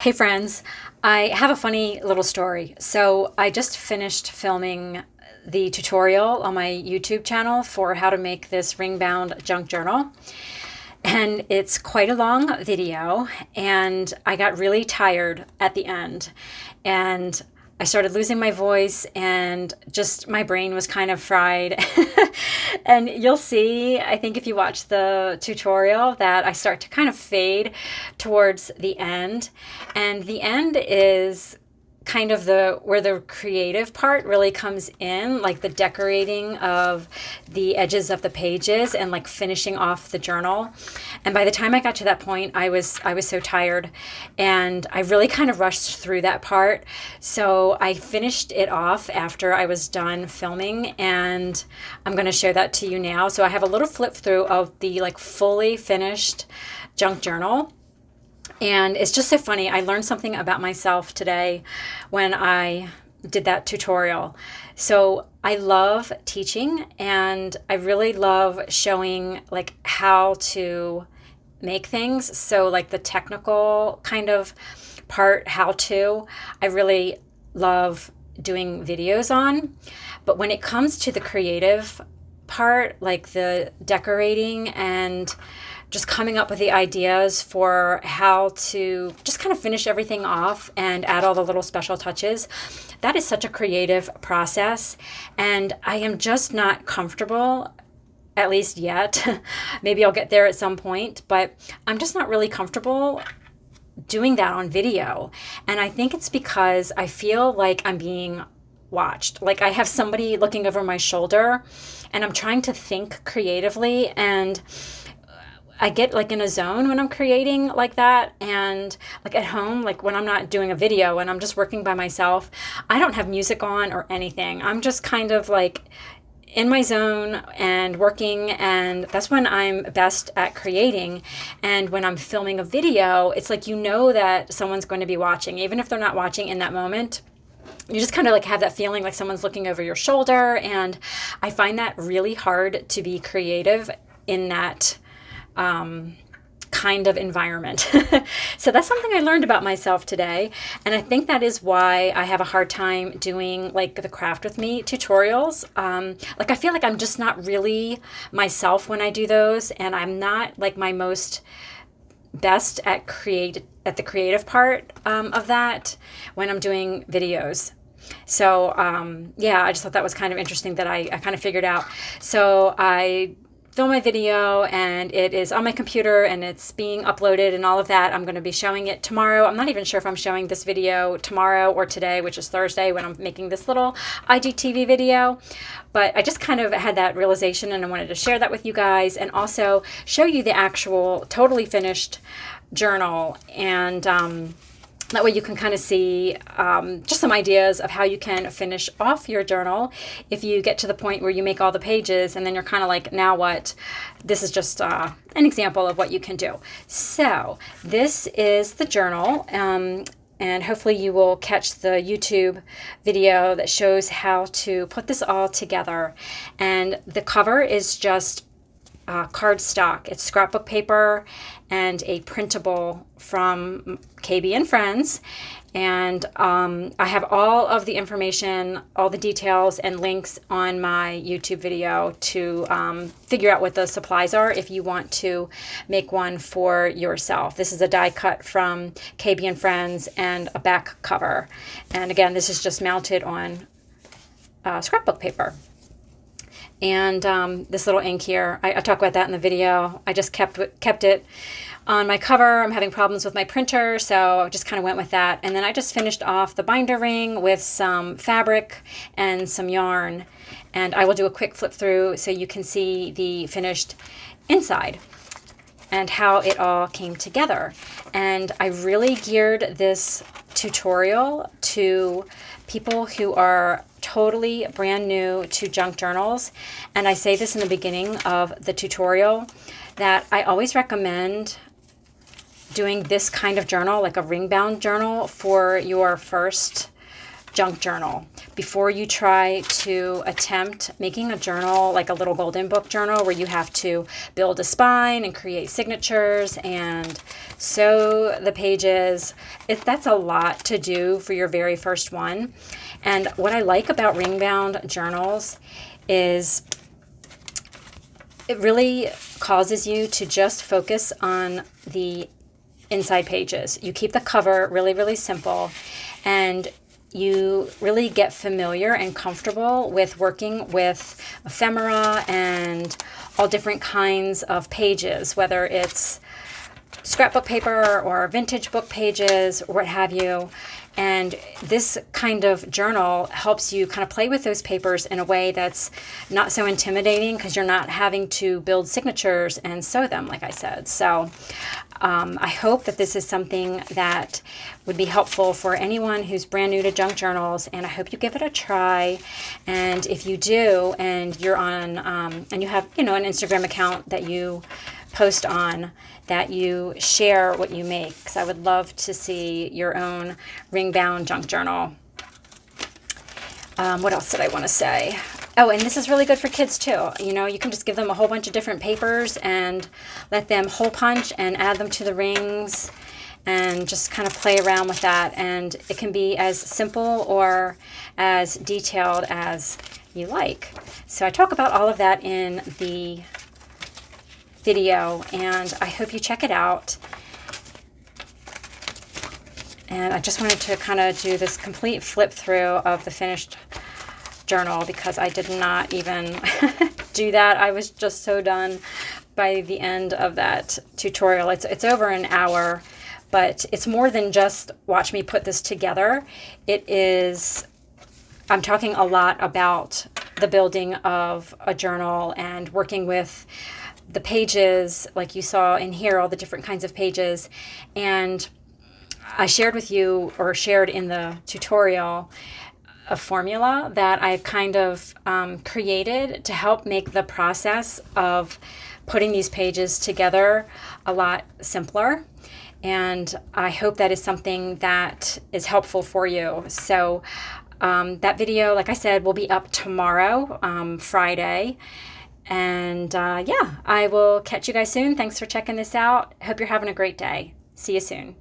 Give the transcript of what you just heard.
Hey friends, I have a funny little story. So I just finished filming the tutorial on my YouTube channel for how to make this ring-bound junk journal. And it's quite a long video, and I got really tired at the end. And I started losing my voice, and just my brain was kind of fried. And you'll see, I think if you watch the tutorial, that I start to kind of fade towards the end. And the end is kind of where the creative part really comes in, like the decorating of the edges of the pages and like finishing off the journal. And by the time I got to that point, I was so tired, and I really kind of rushed through that part. So I finished it off after I was done filming, and I'm going to share that to you now. So I have a little flip through of the like fully finished junk journal. And it's just so funny. I learned something about myself today when I did that tutorial. So I love teaching, and I really love showing like how to make things. So like the technical kind of part, how to, I really love doing videos on. But when it comes to the creative part, like the decorating and just coming up with the ideas for how to just kind of finish everything off and add all the little special touches, that is such a creative process. And I am just not comfortable, at least yet. Maybe I'll get there at some point, but I'm just not really comfortable doing that on video. And I think it's because I feel like I'm being watched. Like I have somebody looking over my shoulder, and I'm trying to think creatively, and I get like in a zone when I'm creating like that. And like at home, like when I'm not doing a video and I'm just working by myself, I don't have music on or anything. I'm just kind of like in my zone and working, and that's when I'm best at creating. And when I'm filming a video, it's like, you know that someone's going to be watching, even if they're not watching in that moment. You just kind of like have that feeling like someone's looking over your shoulder, and I find that really hard to be creative in that kind of environment. So that's something I learned about myself today. And I think that is why I have a hard time doing like the craft with me tutorials. Like I feel like I'm just not really myself when I do those, and I'm not like my most best at the creative part of that when I'm doing videos. So yeah, I just thought that was kind of interesting that I kind of figured out. So I film my video, and it is on my computer, and it's being uploaded and all of that. I'm going to be showing it tomorrow. I'm not even sure if I'm showing this video tomorrow or today, which is Thursday, when I'm making this little IGTV video. But I just kind of had that realization, and I wanted to share that with you guys, and also show you the actual totally finished journal. And that way you can kind of see just some ideas of how you can finish off your journal if you get to the point where you make all the pages and then you're kind of like, now what? This is just an example of what you can do. So this is the journal. And hopefully you will catch the YouTube video that shows how to put this all together. And the cover is just cardstock. It's scrapbook paper and a printable from KB and Friends. And I have all of the information, all the details and links on my YouTube video to figure out what the supplies are if you want to make one for yourself. This is a die cut from KB and Friends and a back cover. And again, this is just mounted on scrapbook paper. And this little ink here, I talk about that in the video. I just kept it on my cover. I'm having problems with my printer, so I just kind of went with that. And then I just finished off the binder ring with some fabric and some yarn. And I will do a quick flip through so you can see the finished inside and how it all came together. And I really geared this tutorial to people who are totally brand new to junk journals. And I say this in the beginning of the tutorial, that I always recommend doing this kind of journal, like a ring bound journal, for your first junk journal. Before you try to attempt making a journal, like a little golden book journal where you have to build a spine and create signatures and sew the pages, that's a lot to do for your very first one. And what I like about ring bound journals is it really causes you to just focus on the inside pages. You keep the cover really, really simple, and you really get familiar and comfortable with working with ephemera and all different kinds of pages, whether it's scrapbook paper or vintage book pages or what have you. And this kind of journal helps you kind of play with those papers in a way that's not so intimidating, because you're not having to build signatures and sew them, like I said. So I hope that this is something that would be helpful for anyone who's brand new to junk journals, and I hope you give it a try. And if you do, and you're on, and you have, an Instagram account that you post on, that you share what you make, because I would love to see your own ring bound junk journal. What else did I want to say? Oh, and this is really good for kids too. You can just give them a whole bunch of different papers and let them hole punch and add them to the rings and just kind of play around with that. And it can be as simple or as detailed as you like. So I talk about all of that in the video, and I hope you check it out. And I just wanted to kind of do this complete flip through of the finished journal, because I did not even do that. I was just so done by the end of that tutorial. It's over an hour, but it's more than just watch me put this together. I'm talking a lot about the building of a journal and working with the pages, like you saw in here, all the different kinds of pages. And I shared with you, or shared in the tutorial, a formula that I've kind of created to help make the process of putting these pages together a lot simpler. And I hope that is something that is helpful for you. So that video, like I said, will be up tomorrow, Friday. And yeah, I will catch you guys soon. Thanks for checking this out. Hope you're having a great day. See you soon.